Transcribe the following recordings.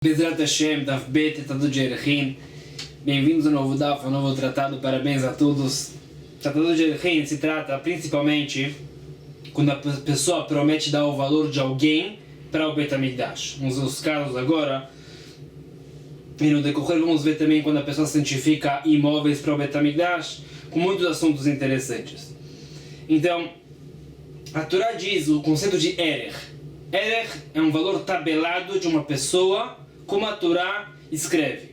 Bezrat Hashem, Daf Bet, Tratado de Erechim. Bem-vindos ao novo Daf, ao novo tratado, parabéns a todos. Tratado de Erechim se trata principalmente quando a pessoa promete dar o valor de alguém para o Bet HaMikdash. Vamos ver os casos agora. E no decorrer vamos ver também quando a pessoa santifica imóveis para o Bet HaMikdash, com muitos assuntos interessantes. Então, a Torá diz o conceito de Erech. Erech é um valor tabelado de uma pessoa, como a Torá escreve.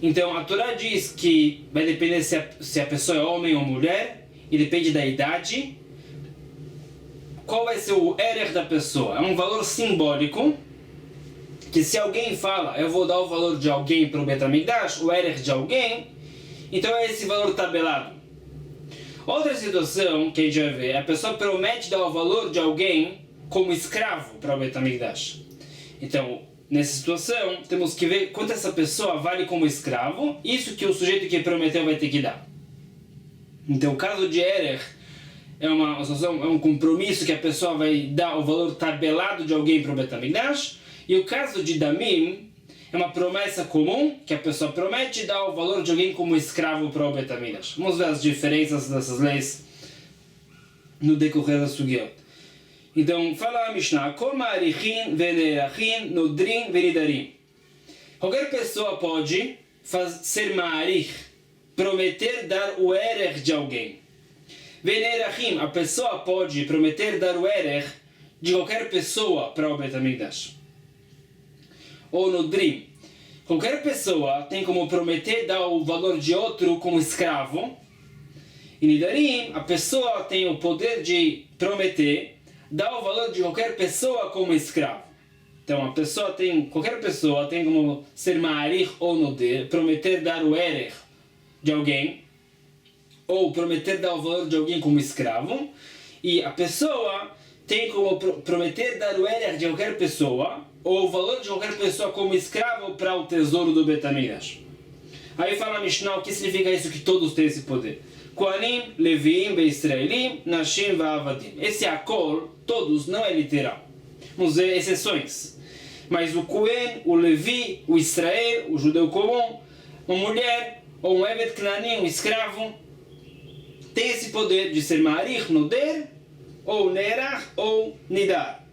Então, a Torá diz que vai depender se a pessoa é homem ou mulher, e depende da idade. Qual vai ser o Erech da pessoa? É um valor simbólico, que se alguém fala, eu vou dar o valor de alguém para o Bet HaMikdash, o Erech de alguém, então é esse valor tabelado. Outra situação que a gente vai ver, a pessoa promete dar o valor de alguém como escravo para o Bet HaMikdash. Então, nessa situação, temos que ver quanto essa pessoa vale como escravo, isso que o sujeito que prometeu vai ter que dar. Então, o caso de Erech é um compromisso que a pessoa vai dar o valor tabelado de alguém para o Bet HaMikdash, e o caso de Damim é uma promessa comum, que a pessoa promete dar o valor de alguém como escravo para o Bet HaMikdash. Vamos ver as diferenças dessas leis no decorrer da Sugiot. Então, fala a Mishnah, Kol ma'arichin ve'nerachin nodrin ve'nidarim. Qualquer pessoa pode ser ma'arich, prometer dar o erech de alguém. Ve'nerachim, a pessoa pode prometer dar o erech de qualquer pessoa para o Bet HaMikdash. Ou nodrim, qualquer pessoa tem como prometer dar o valor de outro como escravo. E nidarim, a pessoa tem o poder de prometer dá o valor de qualquer pessoa como escravo. Então, qualquer pessoa tem como ser ma'arich ou noder, prometer dar o erech de alguém, ou prometer dar o valor de alguém como escravo, e a pessoa tem como prometer dar o erech de qualquer pessoa, ou o valor de qualquer pessoa como escravo para o tesouro do Bet HaMikdash. Aí fala a Mishnah, o que significa isso que todos têm esse poder? Kohanim, Leviim, Beisraelim, Nashim, Va'avadim. Esse Akol, todos, não é literal. Vamos ver exceções. Mas o Kohen, o Levi, o Israel, o judeu comum, uma mulher, ou um Evet Knanim, um escravo, tem esse poder de ser Ma'arich, Noder, ou Nerach, ou Nidar.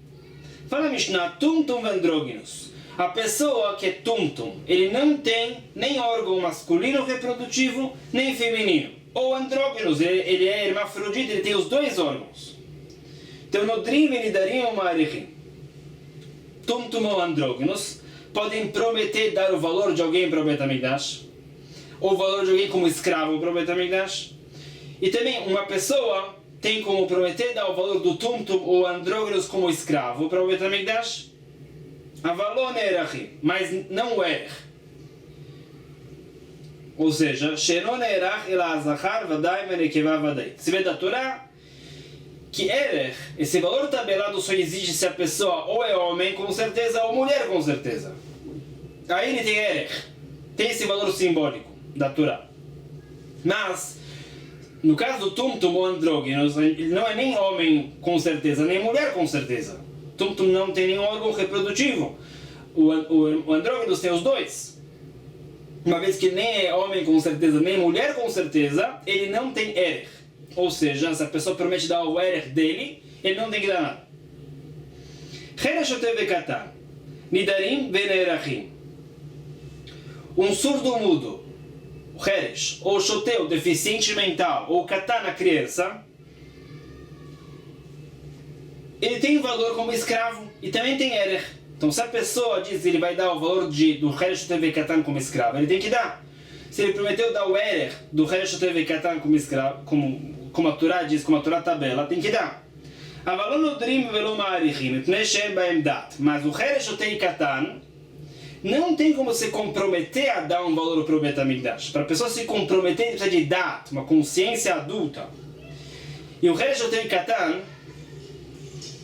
Fala a Mishnah, Tumtum Vandróginos. A pessoa que é Tumtum, ele não tem nem órgão masculino reprodutivo, nem feminino. Ou andrógenos, ele é hermafrodita, ele tem os dois órgãos. Então, nodrim e nidarim ou ma'arichim, tumtum ou andrógenos, podem prometer dar o valor de alguém para o Bet HaMikdash, ou o valor de alguém como escravo para o Bet HaMikdash. E também uma pessoa tem como prometer dar o valor do tumtum ou andrógenos como escravo para o Bet HaMikdash, avalon erachim, mas não o erech. Ou seja, Shenon erach ela azachar vadai menekeva vadai. Se vê da Torá que erech, esse valor tabelado só existe se a pessoa ou é homem com certeza ou mulher com certeza. Aí ele tem erech, tem esse valor simbólico da Torá. Mas, no caso do tumtum ou andrógenos, ele não é nem homem com certeza, nem mulher com certeza. Tumtum não tem nenhum órgão reprodutivo. O andrógenos tem os dois. Uma vez que nem é homem com certeza, nem mulher com certeza, ele não tem erech. Ou seja, se a pessoa promete dar o erech dele, ele não tem que dar nada. Chereshotev vekatan, nidarim venerachim. Um surdo mudo, o cheresh, ou shoteu, deficiente mental, ou katan, a criança, ele tem valor como escravo e também tem erech. Então, se a pessoa diz que ele vai dar o valor do Cheresh TV Katan como escravo, ele tem que dar. Se ele prometeu dar o erech do Cheresh TV Katan como escravo, como a Torá diz, como a Torá tabela, tem que dar. Mas o Cheresh TV Katan não tem como se comprometer a dar um valor para o Bet HaMikdash. Para a pessoa se comprometer, ele precisa de dat, uma consciência adulta. E o Cheresh TV Katan,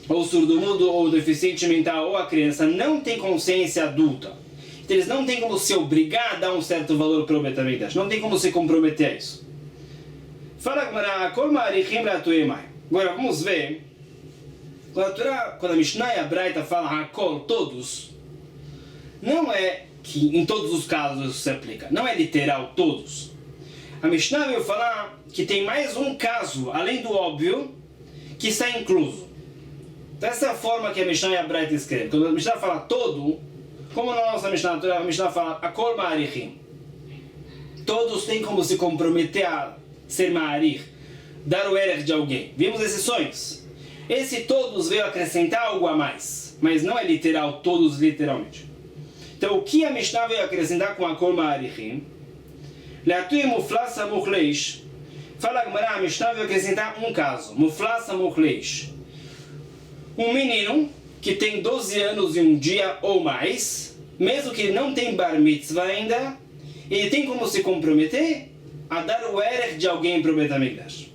ou surdo-mudo, ou deficiente mental, ou a criança, não tem consciência adulta. Então eles não têm como se obrigar a dar um certo valor para o Bet HaMikdash. Não tem como se comprometer a isso. Fala agora vamos ver. Quando a Mishnah e a Braita falam Hakol, todos, não é que em todos os casos isso se aplica. Não é literal todos. A Mishnah veio falar que tem mais um caso, além do óbvio, que está incluso. Então essa é a forma que a Mishnah e a Braita escreve. Quando a Mishnah fala todo, como na nossa Mishnah, a Mishnah fala Akol Ma'arichim. Todos têm como se comprometer a ser Ma'arich, dar o erech de alguém. Vimos exceções. Esse todos veio acrescentar algo a mais, mas não é literal, todos literalmente. Então o que a Mishnah veio acrescentar com Akol Ma'arichim? Le'atui muflas ha-muchleish. Fala a Gemara, a Mishnah veio acrescentar um caso. Muflas ha-muchleish. Um menino que tem 12 anos e um dia ou mais, mesmo que ele não tem bar mitzvah ainda, ele tem como se comprometer a dar o erech de alguém para o Bet HaMikdash.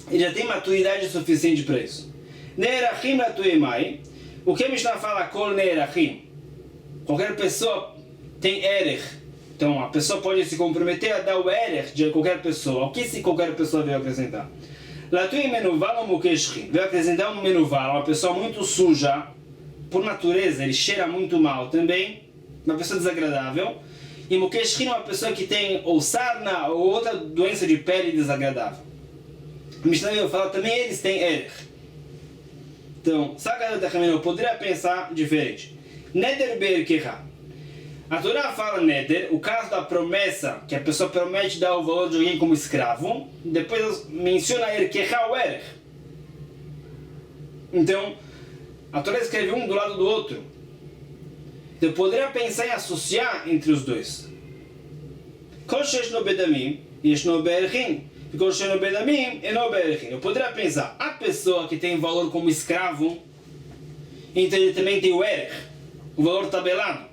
Ele já tem maturidade suficiente para isso. Ne'erachim la'tuimai. O que a Mishnah fala? Kol ne'erachim. Qualquer pessoa tem erech. Então a pessoa pode se comprometer a dar o erech de qualquer pessoa. O que se qualquer pessoa veio acrescentar? La'tui menuval ou mukeshchin. Veio acrescentar um menuval, uma pessoa muito suja. Por natureza, ele cheira muito mal também. Uma pessoa desagradável. E mukeshchin é uma pessoa que tem ou sarna ou outra doença de pele desagradável. A Mishnah veio falar também eles têm erech. Então, eu poderia pensar diferente. Neder be'erkecha. A Torá fala neder, o caso da promessa, que a pessoa promete dar o valor de alguém como escravo, depois menciona erkecha o erech. Então, a Torá escreve um do lado do outro. Então, eu poderia pensar em associar entre os dois. Kol shesh no bedamim, yesh no be'erchin. Eu poderia pensar, a pessoa que tem valor como escravo, então ele também tem o erech, o valor tabelado.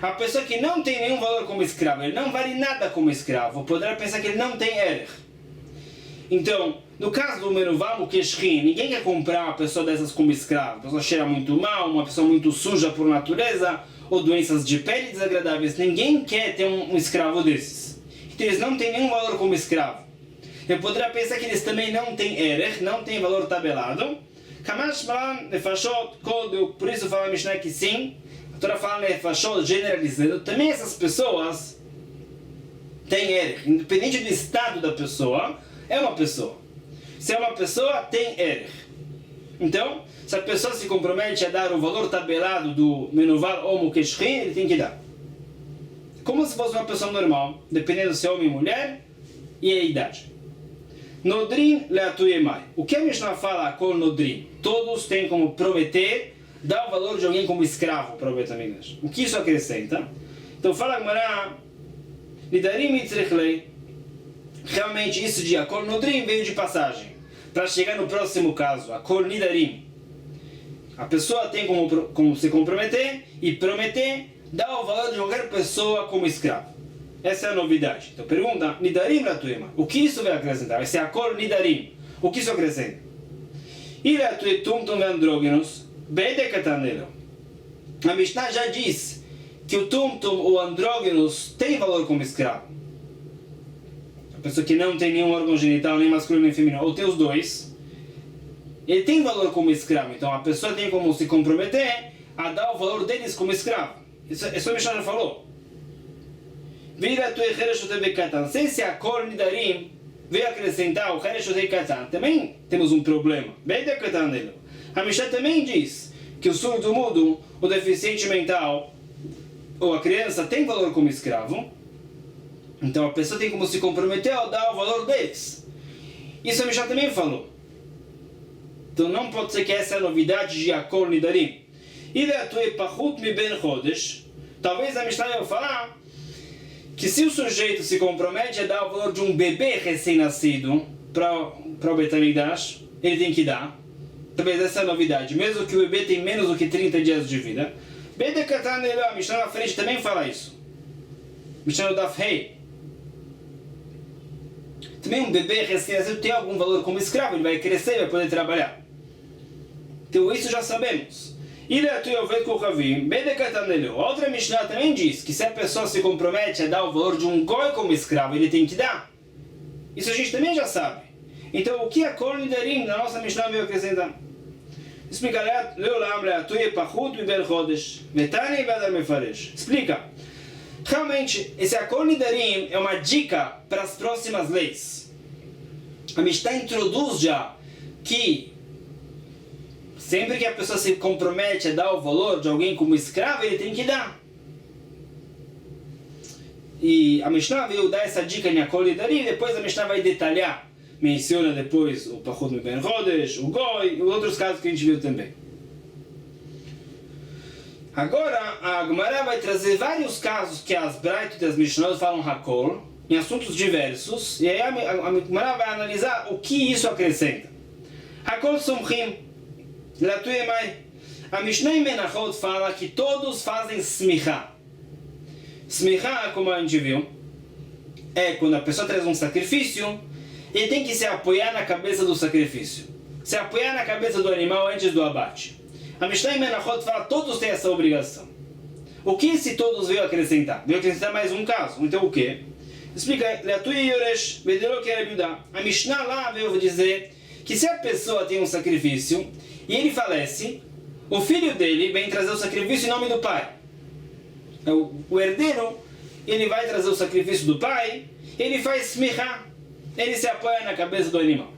A pessoa que não tem nenhum valor como escravo, ele não vale nada como escravo, eu poderia pensar que ele não tem erech. Então, no caso do menuval mukeshchin, ninguém quer comprar uma pessoa dessas como escravo. A pessoa cheira muito mal, uma pessoa muito suja por natureza, ou doenças de pele desagradáveis. Ninguém quer ter um escravo desses. Então eles não têm nenhum valor como escravo. Eu poderia pensar que eles também não têm erech, não têm valor tabelado. Kamash malan nefashot kol, por isso fala a Mishnah que sim. A Torá fala nefashot generalizando. Também essas pessoas têm erech. Independente do estado da pessoa, é uma pessoa. Se é uma pessoa, tem erech. Então, se a pessoa se compromete a dar o valor tabelado do menuval ou mukeshchin, ele tem que dar. Como se fosse uma pessoa normal, dependendo se é homem ou mulher e a idade. Nodrin le'atuyemai. O que a Mishnah fala com Nodrin? Todos têm como prometer dar o valor de alguém como escravo para o Bet HaMikdash. O que isso acrescenta? Então fala a Gemara, Nidarim mitzrechlei. Realmente isso de Akol Nodrin veio de passagem. Para chegar no próximo caso, Akol Nidarim. A pessoa tem como se comprometer e prometer dar o valor de qualquer pessoa como escravo. Essa é a novidade. Então pergunta, Nidarim la'tuema. O que isso vai acrescentar? Vai ser Akol Nidarim. O que isso acrescenta? E la'tue tumtum ve'andrógenos be'edekatanelo. A Mishnah já diz que o tumtum ou andrógenos tem valor como escravo. A pessoa que não tem nenhum órgão genital, nem masculino nem feminino, ou tem os dois, ele tem valor como escravo. Então a pessoa tem como se comprometer a dar o valor deles como escravo. Isso a Mishnah já falou. Sem se a Kol Nidarim veio acrescentar o Hereshotei Katan, também temos um problema. A Mishnah também diz que o surdo mudo, o deficiente mental ou a criança tem valor como escravo. Então a pessoa tem como se comprometer a dar o valor deles. Isso a Mishnah também falou. Então não pode ser que essa é a novidade de Akol Nidarim. Talvez a Mishnah vai falar que se o sujeito se compromete a dar o valor de um bebê recém-nascido para o Bet HaMikdash, ele tem que dar. Talvez essa é a novidade, mesmo que o bebê tem menos do que 30 dias de vida. A Mishnah na frente também fala isso. Mishnah no Daf Hei. Também um bebê recém-nascido tem algum valor como escravo, ele vai crescer, vai poder trabalhar. Então isso já sabemos. Outra Mishnah também diz que se a pessoa se compromete a dar o valor de um goi como escravo, ele tem que dar. Isso a gente também já sabe. Então o que a Kol Nidarim na nossa Mishnah veio acrescentar? Explica, Leolam, Leatuye, Pachut, Miber Chodesh, Vetani, Vedar Mefaresh. Explica. Realmente, esse Akol Nidarim é uma dica para as próximas leis. A Mishnah introduz já que sempre que a pessoa se compromete a dar o valor de alguém como escravo, ele tem que dar. E a Mishnah veio dar essa dica em Akol Nidarim, e depois a Mishnah vai detalhar. Menciona depois o Pachut Ben Chodesh, o Goi e outros casos que a gente viu também. Agora, a Gemara vai trazer vários casos que as Braitot e as Mishnot falam Hakol, em assuntos diversos, e aí a Gemara vai analisar o que isso acrescenta. Hakol Somchim, Latue Mai. A Mishnah em Menachot fala que todos fazem Smicha. Smicha, como a gente viu, é quando a pessoa traz um sacrifício, ele tem que se apoiar na cabeça do sacrifício. Se apoiar na cabeça do animal antes do abate. A Mishnah em Menachot fala que todos têm essa obrigação. O que esse todos veio acrescentar? Veio acrescentar mais um caso. Então o que? Explica. A Mishnah lá veio dizer que se a pessoa tem um sacrifício e ele falece, o filho dele vem trazer o sacrifício em nome do pai. O herdeiro, ele vai trazer o sacrifício do pai, ele faz smicha. Ele se apoia na cabeça do animal.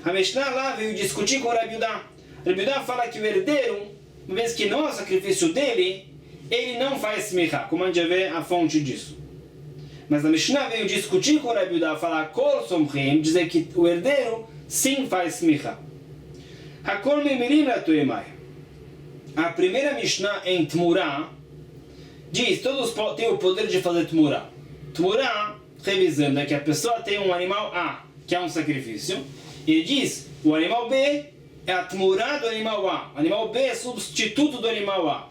A Mishnah lá veio discutir com o Rabi Yudá. Rabi Yudá fala que o herdeiro, uma vez que não é o sacrifício dele, ele não faz smicha, como a gente vê a fonte disso. Mas a Mishnah veio discutir com o Rabi Yudá, falar kol somchim, dizer que o herdeiro sim faz smicha. Hakol memirim latuemai. A primeira Mishnah em Tmurá diz, todos têm o poder de fazer Tmurá. Tmurá, revisando, é que a pessoa tem um animal A, que é um sacrifício, e ele diz, o animal B é a Tmurá do animal A. O animal B é substituto do animal A.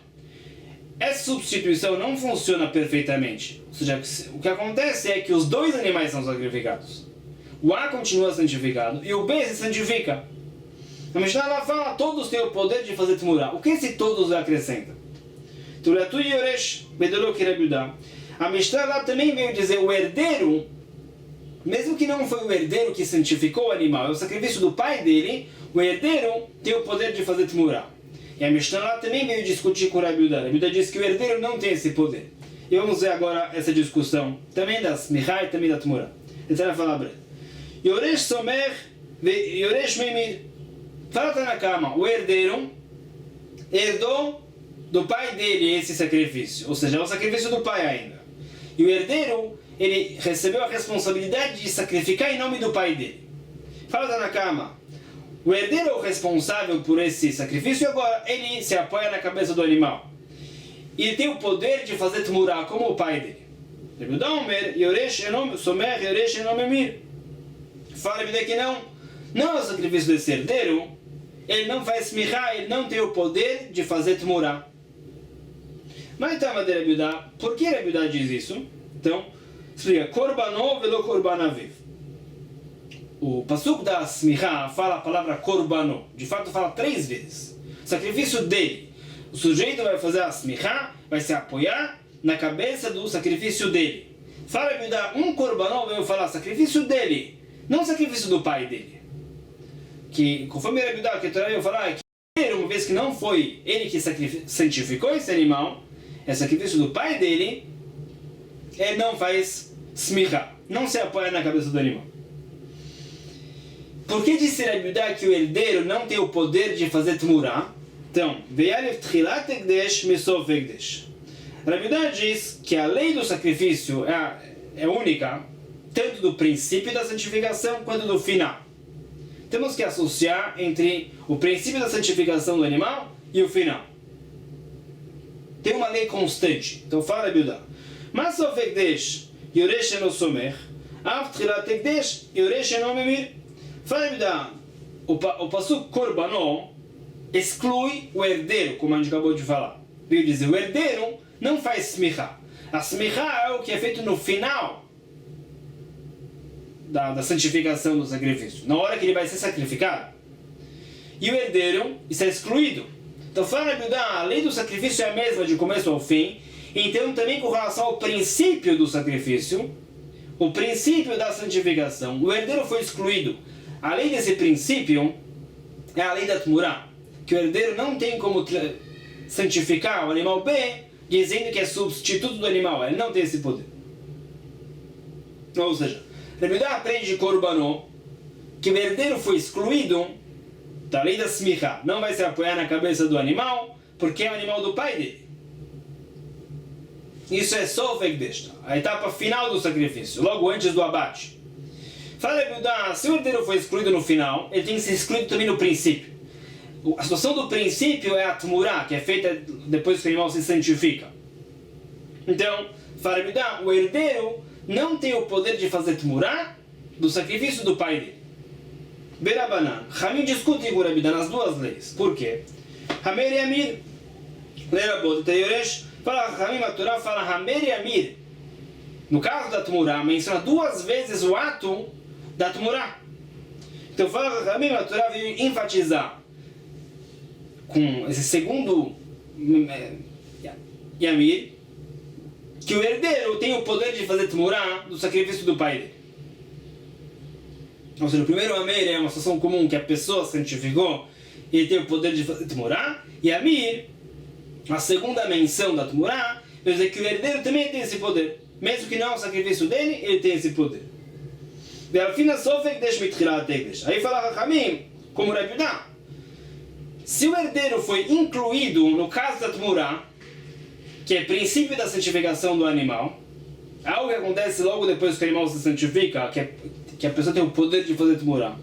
Essa substituição não funciona perfeitamente. Ou seja, o que acontece é que os dois animais são sacrificados. O A continua santificado e o B se santifica. A Mishnah lá fala, todos têm o poder de fazer Tmurá. O que esse todos acrescenta? A Mishnah lá também veio dizer, o herdeiro, mesmo que não foi o herdeiro que santificou o animal, é o sacrifício do pai dele, o herdeiro tem o poder de fazer Tmurá. E a Mishnah lá também veio discutir com o Rabi Yudá. Rabi Yudá disse que o herdeiro não tem esse poder. E vamos ver agora essa discussão, também da Smicha e também da Tmurá. Então ela fala breve. Yoresh Somer ve Yoresh Memir. Fala na cama, o herdeiro herdou do pai dele esse sacrifício. Ou seja, é o sacrifício do pai ainda. E o herdeiro, ele recebeu a responsabilidade de sacrificar em nome do pai dele. Fala na cama. O herdeiro é o responsável por esse sacrifício e agora ele se apoia na cabeça do animal. E ele tem o poder de fazer Tmurá como o pai dele. Fala que não é o sacrifício desse herdeiro, ele não faz smicha, ele não tem o poder de fazer Tmurá. Mas então, Rabi Yudá, por que Rabi Yudá diz isso? Então, explica, Korbanó velo Korbanaviv. O pasuk da Smicha fala a palavra Korbanó, de fato fala 3 vezes. O sacrifício dele. O sujeito vai fazer a Smicha, vai se apoiar na cabeça do sacrifício dele. Fala Rabi Yudá, um Korbanó veio falar sacrifício dele, não sacrifício do pai dele. Que, conforme Rabi Yudá, que a Torá veio falar, que uma vez que não foi ele que santificou esse animal, é sacrifício do pai dele, ele não faz smicha, não se apoia na cabeça do animal. Por que disse Rabi Yudá que o herdeiro não tem o poder de fazer Tmurá? Então, Rabi Yudá diz que a lei do sacrifício é única, tanto do princípio da santificação quanto do final. Temos que associar entre o princípio da santificação do animal e o final. Tem uma lei constante. Então fala Rabi Yudá. Mas o Vekdesh Yoresh eno somer, av tchilat Vekdesh Yoresh eno memir. Fala Rabi Yudá, o pasuk Korbanó exclui o herdeiro, como a gente acabou de falar. Veio dizer, o herdeiro não faz smicha. A smicha é o que é feito no final da santificação do sacrifício, na hora que ele vai ser sacrificado. E o herdeiro está excluído. Então, fala Rabi Yudá, a lei do sacrifício é a mesma de começo ao fim. Então, também com relação ao princípio do sacrifício, o princípio da santificação, o herdeiro foi excluído. A lei desse princípio é a lei da Tmurá. que o herdeiro não tem como santificar o animal B, dizendo que é substituto do animal. Ele não tem esse poder. Ou seja, Rabi Yehuda aprende de Korbanot que o herdeiro foi excluído da lei da smicha. Não vai se apoiar na cabeça do animal, porque é o animal do pai dele. Isso é só o Vegdeshta, a etapa final do sacrifício, logo antes do abate. Fala Rabi Yehuda, se o herdeiro foi excluído no final, ele tem que ser excluído também no princípio. A situação do princípio é a Tmurá, que é feita depois que o animal se santifica. Então, fala Rabi Yehuda, o herdeiro não tem o poder de fazer Tmurá do sacrifício do pai dele. Berabanan, Hamim discute com Rabi Yehuda nas duas leis. Por quê? Hamer e Amir, Lerabot e Teyoresh, fala Hamim, a Torá fala Hamer e Amir. No caso da Tmurá, menciona duas vezes o ato da Tmurá. Então fala Hamim, a Torá veio enfatizar com esse segundo Yamir, que o herdeiro tem o poder de fazer Tmurá do sacrifício do pai dele. Ou seja, o primeiro Amir é uma situação comum que a pessoa santificou e ele tem o poder de fazer Tmurá, e Amir, a segunda menção da Tmurá, quer dizer que o herdeiro também tem esse poder. Mesmo que não é o sacrifício dele, ele tem esse poder. Aí fala Rahamim, como Rabi Yehuda, se o herdeiro foi incluído no caso da Tmurá, que é princípio da santificação do animal, algo que acontece logo depois que o animal se santifica, que a pessoa tem o poder de fazer Tmurá.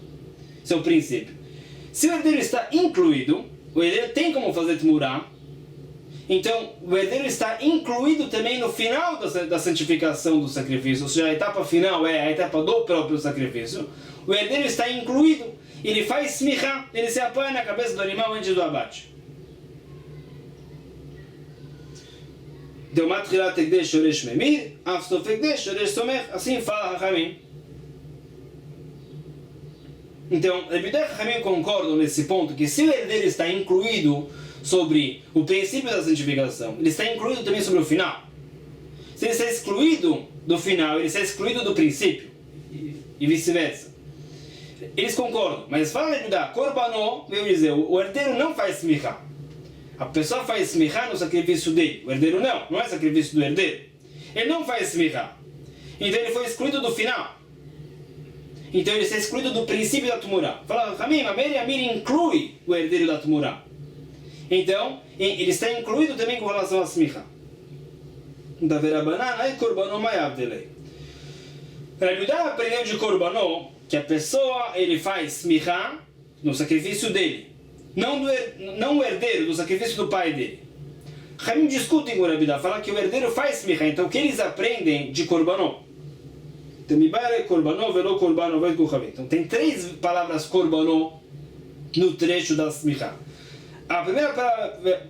Esse é o princípio. Se o herdeiro está incluído, o herdeiro tem como fazer Tmurá, então o herdeiro está incluído também no final da santificação do sacrifício, ou seja, a etapa final é a etapa do próprio sacrifício. O herdeiro está incluído, ele faz smicha, ele se apoia na cabeça do animal antes do abate. Deu matchilat ekdesh shoresh memir, afstof ekdesh shoresh somech, assim fala Rahamim. Então, Rabi Yehuda e Rahamim concordam nesse ponto que se o herdeiro está incluído sobre o princípio da santificação, ele está incluído também sobre o final. Se ele está excluído do final, ele está excluído do princípio, e vice-versa. Eles concordam, mas fala Rabi Yehuda, Korbanot, veio dizer, o herdeiro não faz smicha. A pessoa faz smicha no sacrifício dele, o herdeiro não é sacrifício do herdeiro. Ele não faz smicha. Então ele foi excluído do final. Então ele está excluído do princípio da Tmurá. Fala, Hamim, Amer e Amir inclui o herdeiro da Tmurá. Então, ele está incluído também com relação a smicha. Da Verabanan, aí Korbanot Mayav delei. Rabi Yehuda aprendeu de Korbanot que a pessoa ele faz smicha no sacrifício dele, não o herdeiro do sacrifício do pai dele. Hamim discutem com o Rabi Yehuda, falam que o herdeiro faz smicha. Então o que eles aprendem de Korbanot? Então tem três palavras Korbanot no trecho da smicha. A primeira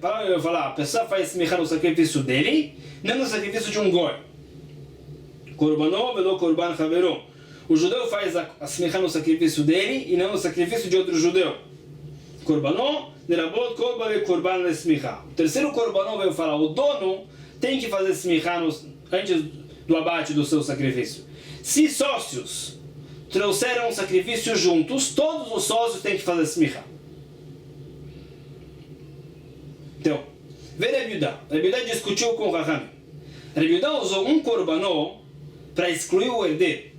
palavra eu vou falar, a pessoa faz smicha no sacrifício dele, não no sacrifício de um goi. Korbanot velo korban havero. O judeu faz a smicha no sacrifício dele e não no sacrifício de outro judeu. Korbanot, lerabot kol bale korban le smicha. O terceiro Korbanot veio falar, o dono tem que fazer smicha antes do abate do seu sacrifício. Se sócios trouxeram um sacrifício juntos, todos os sócios têm que fazer smicha. Então, vê Rabi Yehuda. Rabi Yehuda discutiu com o Rahamim. Rabi Yehuda usou um Korbanot para excluir o herdeiro.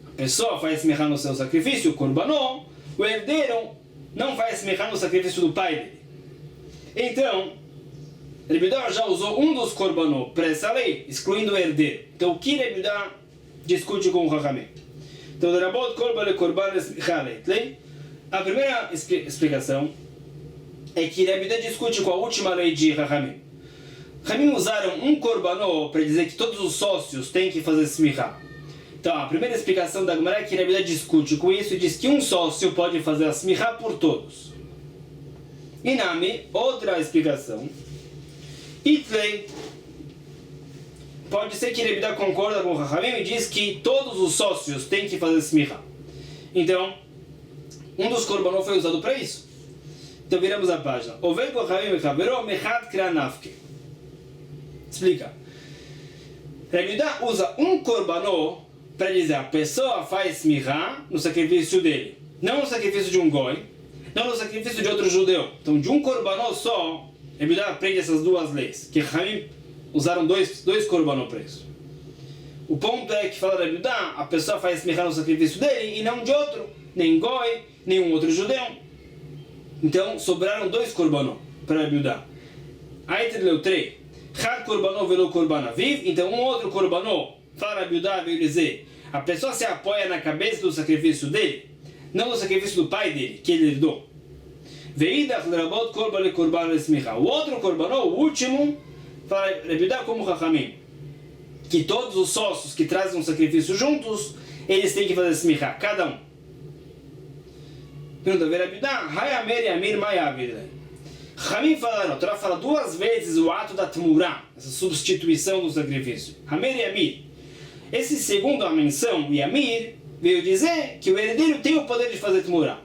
A pessoa faz smicha no seu sacrifício, o Korbanot, o herdeiro não faz smicha no sacrifício do pai dele. Então, Rabi Yehuda já usou um dos Korbanot para essa lei, excluindo o herdeiro. Então, o que Rabi Yehuda discute com o Rahamim? Então, a primeira explicação é que Rabi Yehuda discute com a última lei de Rahamim. Rahamim usaram um Korbanot para dizer que todos os sócios têm que fazer smicha. Então, a primeira explicação da Gemara é que Rabi Yehuda discute com isso e diz que um sócio pode fazer a smicha por todos. Inami, outra explicação. Itlei, pode ser que Rabi Yehuda concorda com o Rahamim e diz que todos os sócios têm que fazer smicha. Então, um dos Korbanot foi usado para isso. Então viramos a página. Oved Kohavim e Havero Mechad Kranafke. Explica. Rabi Yehuda usa um Korbanot para dizer a pessoa faz smicha no sacrifício dele, não no sacrifício de um goi. não no sacrifício de outro judeu. Então, de um korbanot só, Rabi Yehuda aprende essas duas leis, que Hamim usaram dois korbanot para isso. O ponto é que, fala Rabi Yehuda, a pessoa faz esmirrar no sacrifício dele e não de outro, nem goi, nenhum outro judeu. Então, sobraram dois korbanot para Rabi Yehuda. Aí te leu 3. Had korbanot velo korban aviv. Então, um outro korbanot, fala Rabi Yehuda, veio dizer, a pessoa se apoia na cabeça do sacrifício dele, não no sacrifício do pai dele, que ele herdou. Veidach lerabot korban le korban esmirra. O outro korbanot, o último, fala Rabi Yehuda como Chachamim, que todos os sócios que trazem um sacrifício juntos, eles têm que fazer esmirra, cada um. Pergunta, Rabi Yehuda, Hayamer Yamir Mayavid. Hamim falaram, a Torá fala duas vezes o ato da Tmurá, essa substituição do sacrifício. Hamer Yamir. Esse segundo a menção, Yamir, veio dizer que o herdeiro tem o poder de fazer Tmurá.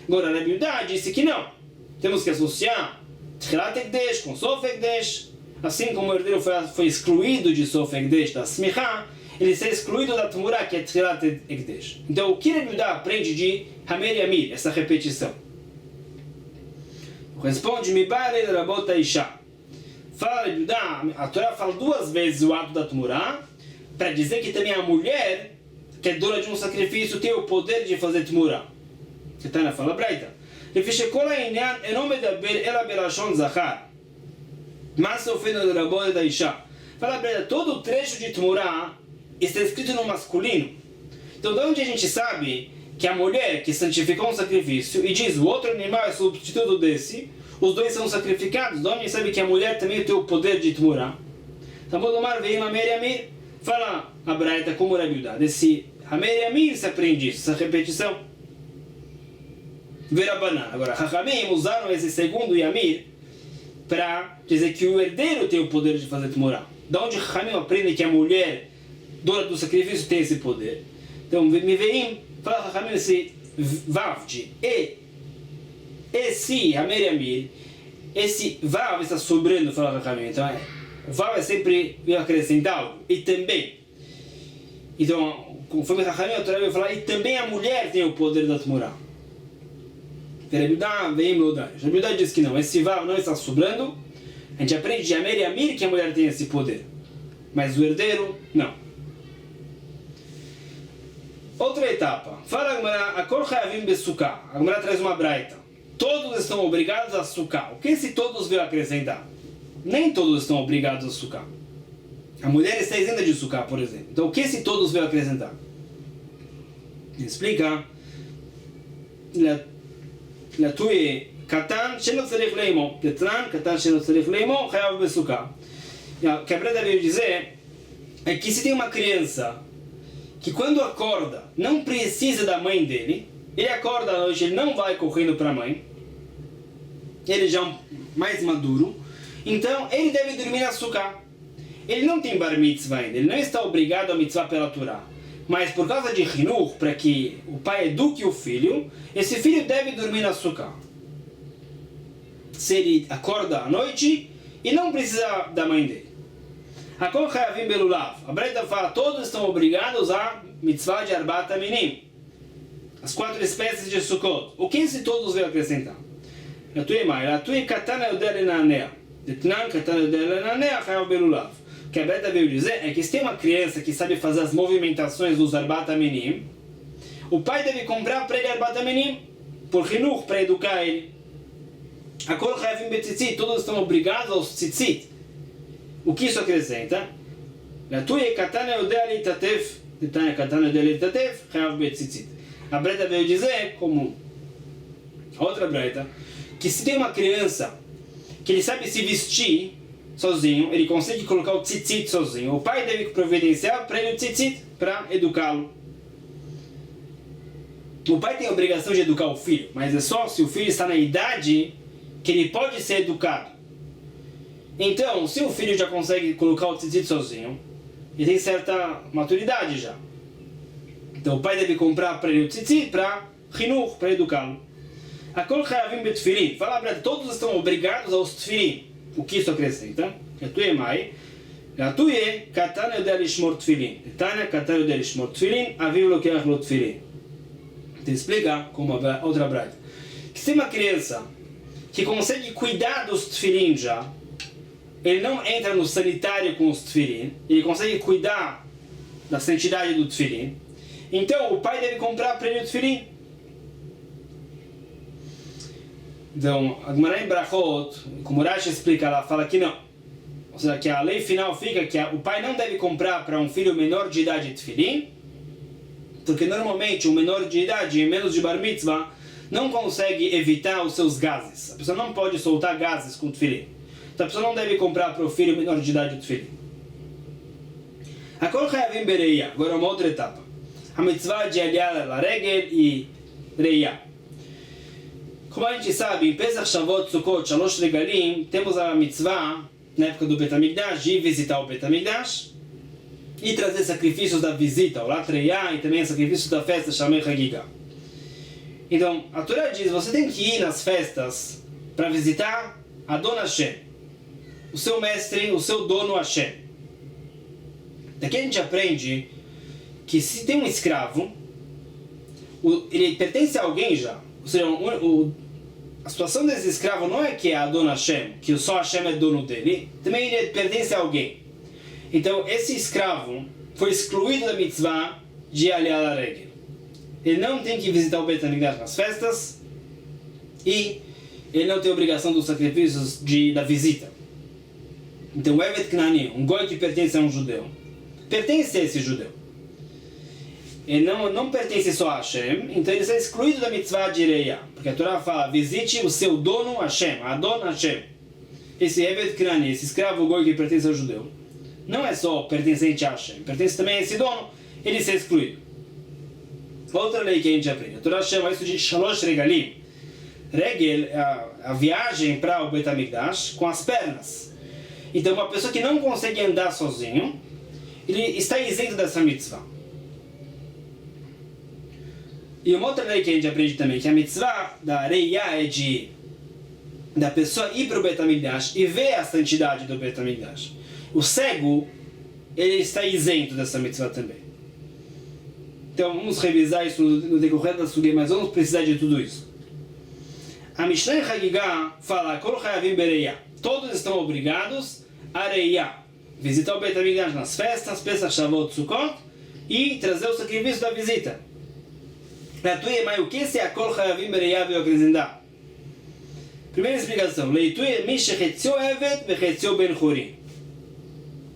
Agora, Rabi Yehuda disse que não. Temos que associar Tchilat Ekdesh com Sof Ekdesh. Assim como o herdeiro foi excluído de Sof Ekdesh, da Smicha, ele ser excluído da Tmurá, que é Tchilat Ekdesh. Então, o que Rabi Yehuda aprende de Hamer Yamir, essa repetição? Responde, Mibalei Rabot Isha. Fala Rabi Yehuda, a Torá fala duas vezes o ato da Tmurá, para dizer que também a mulher, que é dona de um sacrifício, tem o poder de fazer Tmurá. Que está na fala Braita. Refishekol ha'inyan eno medaber ela belashon zachar. Mas se ofende do Rabot da Isha. Fala Braita, todo o trecho de Tmurá está escrito no masculino. Então, de onde a gente sabe que a mulher que santificou um sacrifício e diz o outro animal é substituto desse, os dois são sacrificados, de onde a gente sabe que a mulher também tem o poder de Tmurá? Tabodomar veio Hamer Yamir. Fala a Braita como Rabi Yehuda. Desse Hamer Yamir se aprende isso, essa repetição. Verabanan. Agora, Chachamim usaram esse segundo Yamir para dizer que o herdeiro tem o poder de fazer Tmurá. Da onde Chachamim aprende que a mulher, dona do sacrifício, tem esse poder. Então, me veem, fala Chachamim esse Vav de esse Hamer Yamir, esse Vav está sobrando, fala Chachamim. Então, o Vav é sempre acrescentado, e também. Então, conforme Chachamim, a Torá vai falar, e também a mulher tem o poder da Tmurá. Rabi Yehuda diz que não, esse Vav não está sobrando. A gente aprende de Hamer Yamir que a mulher tem esse poder, mas o herdeiro, não. Outra etapa. Fala a Gemara, Akol Chayavim Bessuká. A Gemara traz uma braita. Todos estão obrigados a sucar. O que se todos veio acrescentar? Nem todos estão obrigados a sucar. A mulher está isenta de sucar, por exemplo. Então, o que se todos veio acrescentar? Explica. Latui Katan Shelo Tzarich Leimo. Tetran Katan Shelo Tzarich Leimo Chayav Bessuká. O que a Breda veio dizer é que se tem uma criança que quando acorda não precisa da mãe dele, ele acorda à noite, ele não vai correndo para a mãe, ele já é mais maduro, então ele deve dormir na suká. Ele não tem bar mitzvah ainda, ele não está obrigado a mitzvah pela Torá, mas por causa de Hinur, para que o pai eduque o filho, esse filho deve dormir na suká. Se ele acorda à noite e não precisa da mãe dele. Hakol Chayavim Belulav. A Braita fala, todos estão obrigados a mitzvah de Arbat Aminim, as 4 espécies de Sukkot. O que se todos veio acrescentar? Latui Katana Yodel Enanea. Detnan Katana Yodel Enanea Chayav Belulav. O que a Braita veio dizer é que se tem uma criança que sabe fazer as movimentações dos Arbat Aminim, o pai deve comprar para ele Arbat Aminim, por Hinur, para educar ele. Hakol Chayavim Betzitzit. Todos estão obrigados aos tzitzit. O que isso acrescenta? A Braita veio dizer, como a outra Braita, que se tem uma criança que ele sabe se vestir sozinho, ele consegue colocar o tzitzit sozinho, o pai deve providenciar para ele o tzitzit, para educá-lo. O pai tem a obrigação de educar o filho, mas é só se o filho está na idade que ele pode ser educado. Então, se o filho já consegue colocar o tzitzit sozinho, ele tem certa maturidade já. Então o pai deve comprar para ele o tzitzit para Hinur, para educá-lo. Akol Chayavim Betfilin. Fala para todos estão obrigados aos tefilin. O que isso acrescenta? Latui Mai. Latui Katan Yodel Lishmor Tefilin. Tanya Katan Yodel Lishmor Tefilin. Aviv Lokeach Lo Tefilin. Te explica como a outra braita. que se uma criança que consegue cuidar dos tefilim já, ele não entra no sanitário com os tefilim, ele consegue cuidar da santidade do tefilim, então o pai deve comprar para ele o tefilim. Então, a Gemara em Brachot, como Rashi explica lá, fala que não. Ou seja, que a lei final fica que o pai não deve comprar para um filho menor de idade tefilim, porque normalmente um menor de idade, menos de bar mitzvah, não consegue evitar os seus gases. A pessoa não pode soltar gases com tefilim. Então a pessoa não deve comprar para o filho menor de idade tefilim. Akol chayavim bereia. Agora uma outra etapa. A mitzvah de aliar la regel e reia. Como a gente sabe, em Pesach, Shavuot, Sukkot, Shalosh Regalim, temos a mitzvah, na época do Bet HaMikdash, de visitar o Bet HaMikdash e trazer sacrifícios da visita, o Latreia, e também sacrifícios da festa, Shamei Hagigah. Então, a Torá diz, você tem que ir nas festas para visitar Adon Hashem, o seu mestre, o seu dono Hashem. Daqui a gente aprende que se tem um escravo, ele pertence a alguém já, ou seja, a situação desse escravo não é que é a dona Hashem, que só Hashem é dono dele, também ele pertence a alguém. Então esse escravo foi excluído da mitzvah de aliar la regel. Ele não tem que visitar o Bet HaMikdash nas festas e ele não tem obrigação dos sacrifícios da visita. Então o Evet Knani, um goi que pertence a um judeu, pertence a esse judeu. Ele não pertence só a Hashem, então ele está excluído da mitzvah de Reia. Porque a Torá fala, visite o seu dono Hashem, Adon Hashem. Esse Evet Knani, esse escravo goi que pertence ao judeu, não é só pertencente a Hashem, pertence também a esse dono, ele está excluído. Outra lei que a gente aprende, a Torá chama isso de Shalosh Regalim. Regel é a viagem para o Bet HaMikdash com as pernas. Então uma pessoa que não consegue andar sozinho, ele está isento dessa mitzvah. E uma outra lei que a gente aprende também, que a mitzvah da Reia é da pessoa ir para o Bet HaMikdash e ver a santidade do Bet HaMikdash. O cego, ele está isento dessa mitzvah também. Então vamos revisar isso no decorrer da sugê, mas vamos precisar de tudo isso. A Mishnah em Hagigah fala, Kol chayavim bereia. Todos estão obrigados a Reia, visitar o Bet HaMikdash nas festas, Pesach, Shavuot, Sukkot, e trazer o sacrifício da visita. Mas o que é a Kol chayavim bereia veio acrescentar? Primeira explicação, Leituye mi shechetzio evet vechetzio ben chorim.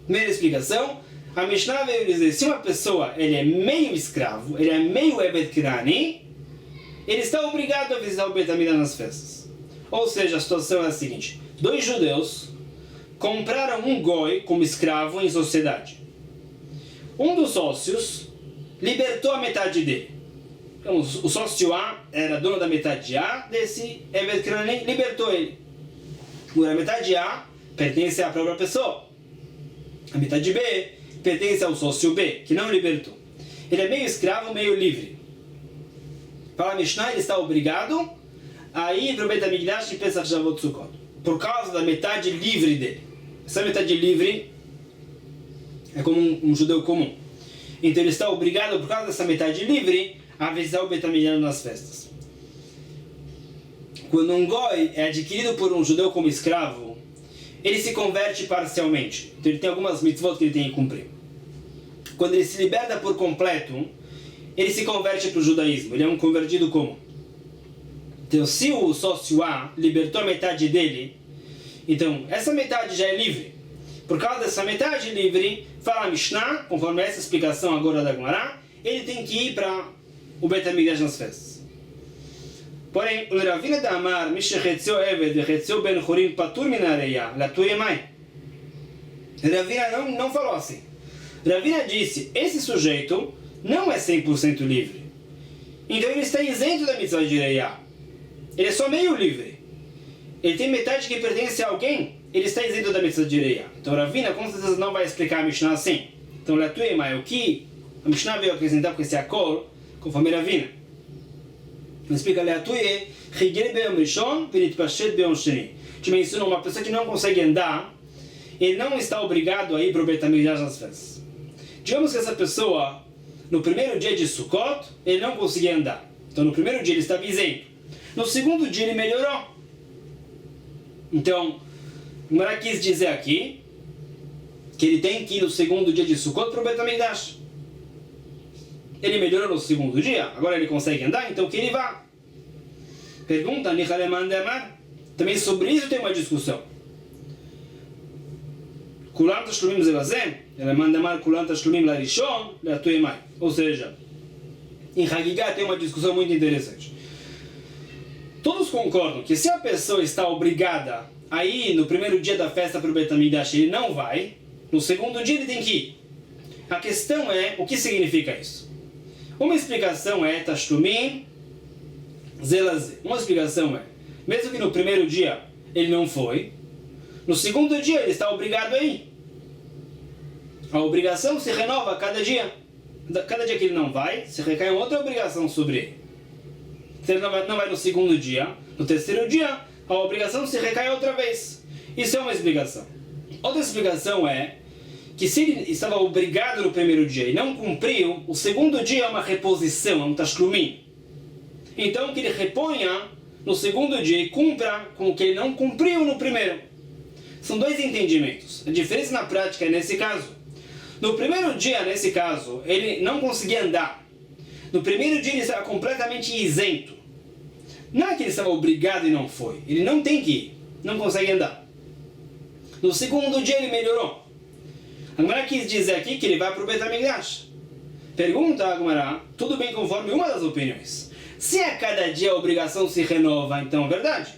Primeira explicação, a Mishnah veio dizer, se uma pessoa ele é meio escravo, ele é meio Evet Knani, ele está obrigado a visitar o Bet HaMikdash nas festas. Ou seja, a situação é a seguinte, dois judeus compraram um goi como escravo em sociedade. Um dos sócios libertou a metade dele. Então, o sócio A era dono da metade A, desse Evet Knani libertou ele. A metade A pertence à própria pessoa. A metade B pertence ao sócio B, que não libertou. Ele é meio escravo, meio livre. Para a Mishnah, ele está obrigado a ir para o Bet HaMikdash e Pesach, Shavuot, Sukkot, por causa da metade livre dele. Essa metade livre é como um judeu comum. Então ele está obrigado, por causa dessa metade livre, a visitar o Bet HaMikdash nas festas. Quando um goi é adquirido por um judeu como escravo, ele se converte parcialmente. Então ele tem algumas mitzvot que ele tem que cumprir. Quando ele se liberta por completo, ele se converte para o judaísmo. Ele é um convertido comum. Então se o sócio A libertou a metade dele, então essa metade já é livre. Por causa dessa metade livre, fala a Mishnah, conforme essa explicação agora da Gemara, ele tem que ir para o Bet HaMikdash nas festas. Porém, o Ravina da Amar, Mishechetzio Eved, Vechetzio Ben Chorim, Patur Minareia, Latuye Mai. Ravina não falou assim. Ravina disse, esse sujeito não é 100% livre. Então ele está isento da mitzvah de Reia. Ele é só meio livre. Ele tem metade que pertence a alguém, ele está isento da mitzvah de Reia. Então Ravina com certeza não vai explicar a Mishnah assim. Então Latuye Mai, o que a Mishnah veio apresentar com esse Akol, conforme Ravina. Explica Leatuye, Higel Be'yom Rishon, Veritpashet Be'yom Sheni. Te menciona uma pessoa que não consegue andar, ele não está obrigado a ir para o Bet HaMikdash nas festas. Digamos que essa pessoa, no primeiro dia de Sukkot, ele não conseguia andar. Então no primeiro dia ele estava isento. No segundo dia ele melhorou. Então, o Gemara quis dizer aqui que ele tem que ir no segundo dia de Sukkot para o Beit HaMikdash. Ele melhorou no segundo dia, agora ele consegue andar, então que ele vá. Pergunta, Nichaleman Demar. Também sobre isso tem uma discussão. Kulant Tashlumim Zelazem, Nichaleman Demar Kulant Tashlumim Larishon, Leatuemai. Ou seja, em Hagigah tem uma discussão muito interessante. Todos concordam que se a pessoa está obrigada a ir no primeiro dia da festa para o Beit HaMikdash, ele não vai, no segundo dia ele tem que ir. A questão é, o que significa isso? Uma explicação é Tashlumim Zelazem. Uma explicação é, mesmo que no primeiro dia ele não foi, no segundo dia ele está obrigado a ir. A obrigação se renova a cada dia. Cada dia que ele não vai, se recai uma outra obrigação sobre ele. Se ele não vai no segundo dia, no terceiro dia, a obrigação se recai outra vez. Isso é uma explicação. Outra explicação é que se ele estava obrigado no primeiro dia e não cumpriu, o segundo dia é uma reposição, é um tashlumim. Então que ele reponha no segundo dia e cumpra com o que ele não cumpriu no primeiro. São dois entendimentos. A diferença na prática é nesse caso. No primeiro dia, nesse caso, ele não conseguia andar. No primeiro dia ele estava completamente isento. Não é que ele estava obrigado e não foi. Ele não tem que ir. Não consegue andar. No segundo dia ele melhorou. A Gemara quis dizer aqui que ele vai para o Beit HaMikdash. Pergunta a Gemara, tudo bem conforme uma das opiniões. Se a cada dia a obrigação se renova, então é verdade.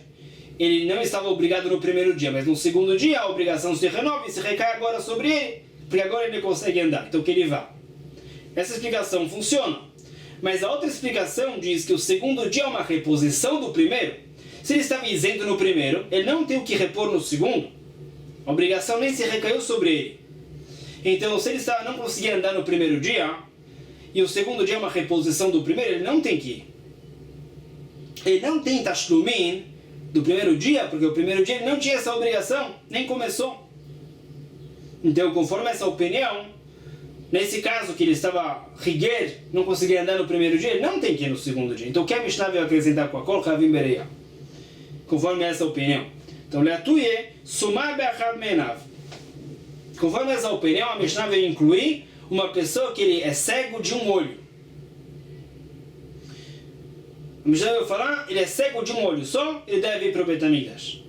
Ele não estava obrigado no primeiro dia, mas no segundo dia a obrigação se renova e se recai agora sobre ele. Porque agora ele consegue andar, então que ele vá. Essa explicação funciona. Mas a outra explicação diz que o segundo dia é uma reposição do primeiro. Se ele estava isento no primeiro, ele não tem o que repor no segundo. A obrigação nem se recaiu sobre ele. Então, se ele não conseguia andar no primeiro dia, e o segundo dia é uma reposição do primeiro, ele não tem que ir. Ele não tem tashlumim do primeiro dia, porque o primeiro dia ele não tinha essa obrigação, nem começou. Então, conforme essa opinião, nesse caso que ele estava riguer, não conseguia andar no primeiro dia, ele não tem que ir no segundo dia. Então, o que a Mishnah veio acrescentar com a Kol Chavim Bereia? Conforme essa opinião. Então, Leatuye, Sumar Be'achad Me'enav. Conforme essa opinião, a Mishnah veio incluir uma pessoa que ele é cego de um olho. A Mishnah veio falar, ele é cego de um olho só, ele deve ir para o Beit HaMikdash.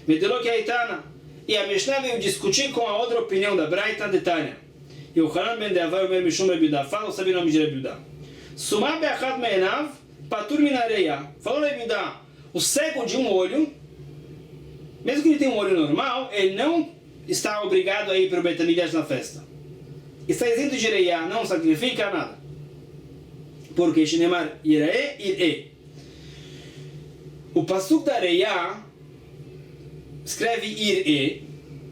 Vedelok Aitana. E a Mishnah veio discutir com a outra opinião da Braita de Tânia. E o Hanan ben Deavai, o meu Mishum Rabi Yehuda, fala, não sabe o nome de Rabi Yehuda. Sumar be'achad me'enav, patur min areia. Falou Rabi Yehuda, o cego de um olho, mesmo que ele tenha um olho normal, ele não está obrigado a ir para o Beit HaMikdash na festa. Está isento de areia, não sacrifica nada. Porque Shinemar irae, irae. O pasuk da areia escreve irae,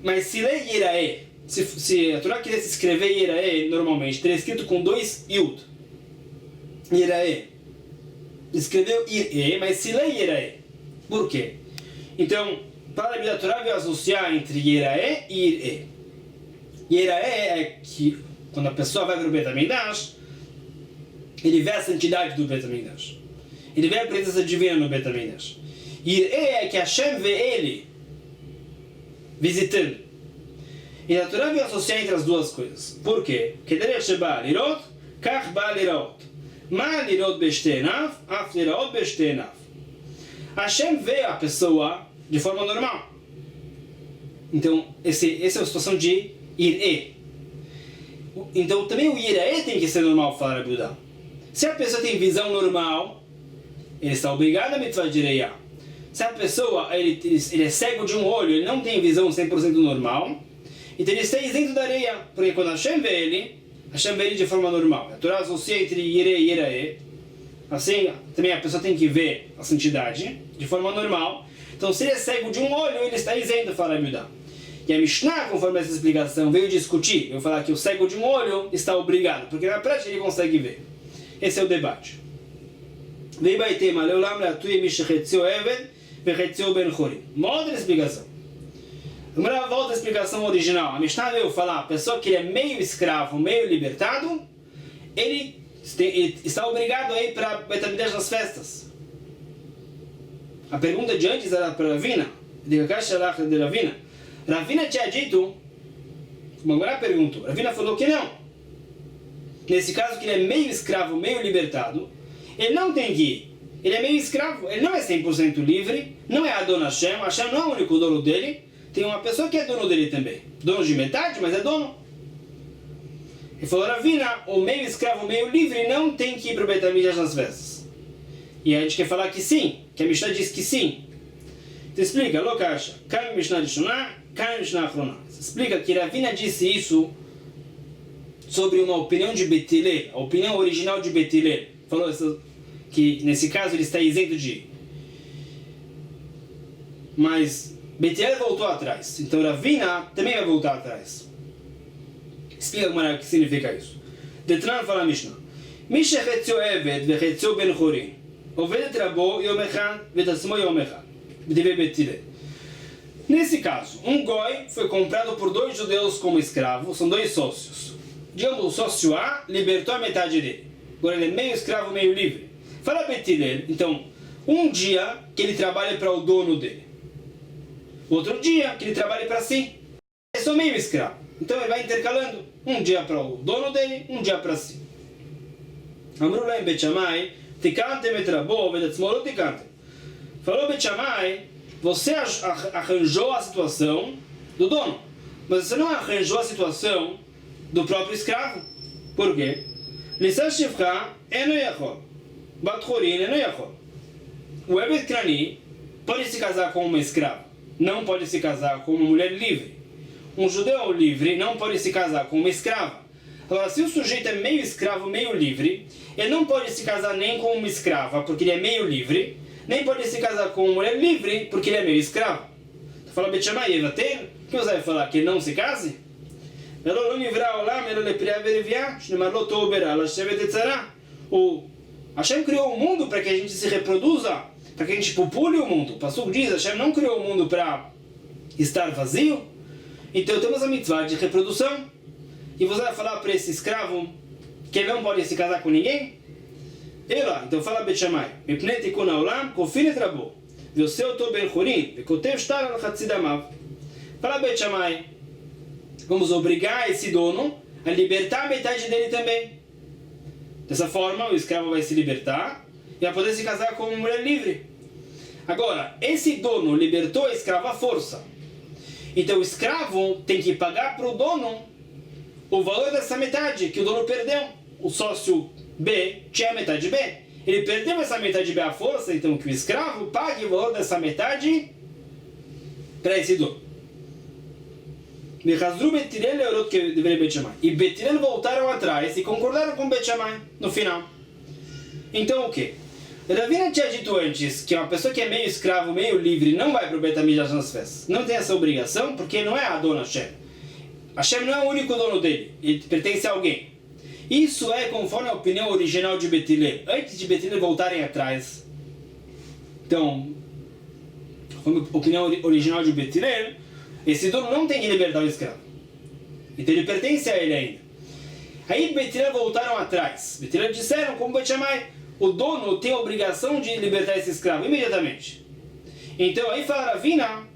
mas se lê irae, se a Torá quisesse escrever irae normalmente, teria escrito com 2 yud. Irae. Escreveu irae, mas se lê irae. Por quê? Então, para a Torá veio associar entre irae e irae. Irae é que quando a pessoa vai para o Beit HaMikdash, ele vê a santidade do Beit HaMikdash. Ele vê a presença divina no Beit HaMikdash. Irae é que Hashem vê ele visitando. E a Torá veio associar entre as duas coisas. Por quê? Kederech sheba lirot, kach ba liraot. Ma lirot beshtenav, af liraot beshtenav. Hashem vê a pessoa de forma normal. Então, essa é a situação de irae. Então, também o irae tem que ser normal, fala Rabi Yehuda. Se a pessoa tem visão normal, ele está obrigado a mitzvah de ireia. Se a pessoa ele é cego de um olho, ele não tem visão 100% normal, então ele está isento da areia, porque quando Hashem vê ele de forma normal. A Torá associa entre Yireh e Yiraeh. Assim, também a pessoa tem que ver a santidade de forma normal. Então, se ele é cego de um olho, ele está isento, fala Rabi Yehuda. E a Mishnah, conforme essa explicação, veio discutir. Eu vou falar que o cego de um olho está obrigado, porque na prática ele consegue ver. Esse é o debate. Vei baitema, leulam le'atui mishechetzio even, vechetzio ben chorim. Uma outra explicação. Agora volta à explicação original. A Mishnah veio falar, a pessoa que é meio escravo, meio libertado, ele está obrigado a ir para Beit HaMikdash nas festas. a pergunta de antes era para Ravina, de Ravina. Ravina tinha dito, como agora perguntou, Ravina falou que não. Nesse caso, que ele é meio escravo, meio libertado, ele não tem que ir. Ele é meio escravo, ele não é 100% livre, não é Adon Hashem, Hashem não é o único dono dele, tem uma pessoa que é dono dele também. Dono de metade, mas é dono. Ele falou, Ravina, o meio escravo, meio livre, não tem que ir para o Beit HaMikdash nas festas. E a gente quer falar que sim, que a Mishnah diz que sim. Então explica, Lokasha, Kam Mishnah Rishonah, Kam Mishnah Achronah. Explica que Ravina disse isso sobre uma opinião de Beit Hillel, a opinião original de Beit Hillel. Falou que nesse caso ele está isento de ir. Mas Beit Hillel voltou atrás, então Ravina também vai voltar atrás. Explica o que significa isso. Detran fala a Mishnah. Misha chetzio eved vechetzio ben chorin. Oved rabo yom echad vetatzmo yom echad. B'divei Beit Hillel. Nesse caso, um goi foi comprado por 2 judeus como escravo, são 2 sócios. Digamos, o sócio A libertou a metade dele. Agora ele é meio escravo, meio livre. Fala Beit Hillel, então, um dia que ele trabalha para o dono dele. Outro dia que ele trabalha para si. É só meio escravo. Então ele vai intercalando. Um dia para o dono dele, um dia para si. Amru lá em Beit Shammai, tikantem et rabo, vedatzmo lo tikantem. Falou Beit Shammai, você arranjou a situação do dono, mas você não arranjou a situação do próprio escravo. Por quê? Lisan shivcha eno yachol, bat chorin eno yachol. O Eved Krani pode se casar com uma escrava, não pode se casar com uma mulher livre. Um judeu livre não pode se casar com uma escrava. Agora, se o sujeito é meio escravo, meio livre, ele não pode se casar nem com uma escrava, porque ele é meio livre, nem pode se casar com uma mulher livre, porque ele é meio escravo. Tu fala, Beit Shammai, Evater, que você vai falar? Que ele não se case? O Hashem criou o mundo para que a gente se reproduza, para que a gente popule o mundo. O Passuco diz, Hashem não criou o mundo para estar vazio. Então temos a mitzvah de reprodução. E você vai falar para esse escravo que ele não pode se casar com ninguém? Então fala Beit Shammai, mipnei tikun haolam kofin et rabo, ve'oseh oto ben chorin, ve'kotev shtar al chatzi damav. Fala Beit Shammai, vamos obrigar esse dono a libertar a metade dele também. Dessa forma, o escravo vai se libertar e vai poder se casar com uma mulher livre. Agora, esse dono libertou o escravo à força. Então o escravo tem que pagar para o dono o valor dessa metade que o dono perdeu. O sócio B tinha a metade B. Ele perdeu essa metade B à força, então que o escravo pague o valor dessa metade para esse dono. E Beit Hillel voltaram atrás e concordaram com Beit Shammai no final. Então o que? Ravina tinha dito antes que uma pessoa que é meio escravo, meio livre, não vai para o Beit HaMikdash nas festas. Não tem essa obrigação, porque não é a dona Hashem. Hashem não é o único dono dele, ele pertence a alguém. Isso é conforme a opinião original de Beit Hillel. Antes de Beit Hillel voltarem atrás. Então, conforme a opinião original de Beit Hillel, esse dono não tem que libertar o escravo. Então ele pertence a ele ainda. Aí Beit Hillel voltaram atrás. Beit Hillel disseram, como Beit Shammai, o dono tem a obrigação de libertar esse escravo imediatamente. Então aí fala Ravina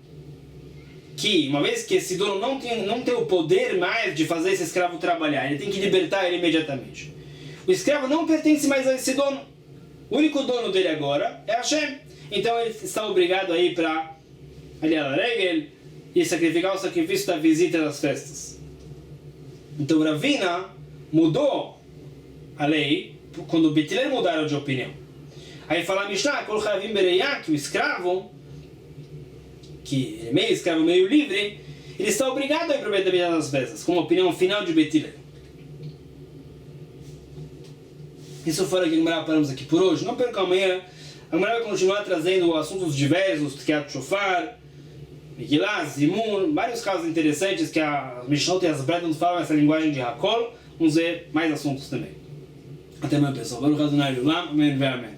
que, uma vez que esse dono não tem o poder mais de fazer esse escravo trabalhar, ele tem que libertar ele imediatamente. O escravo não pertence mais a esse dono. O único dono dele agora é Hashem. Então ele está obrigado a ir para aliar a regel e sacrificar o sacrifício da visita das festas. Então Ravina mudou a lei quando Beit Hillel mudaram de opinião. Aí fala a Mishnah, Kol Chavim Bereia, que o escravo, que é meio escravo, meio livre, ele está obrigado a ir para o Beit HaMikdash nas festas, com a opinião final de Beit Hillel. Isso fora que paramos aqui por hoje. Não perca amanhã. Amanhã vai continuar trazendo assuntos diversos, que é a Shofar, Megillah, Zimun, vários casos interessantes que a Mishnah e as Bredas nos falam essa linguagem de Hakol. Vamos ver mais assuntos também. Até amanhã, pessoal. Baruch Adonai Olam. Amém. Amém.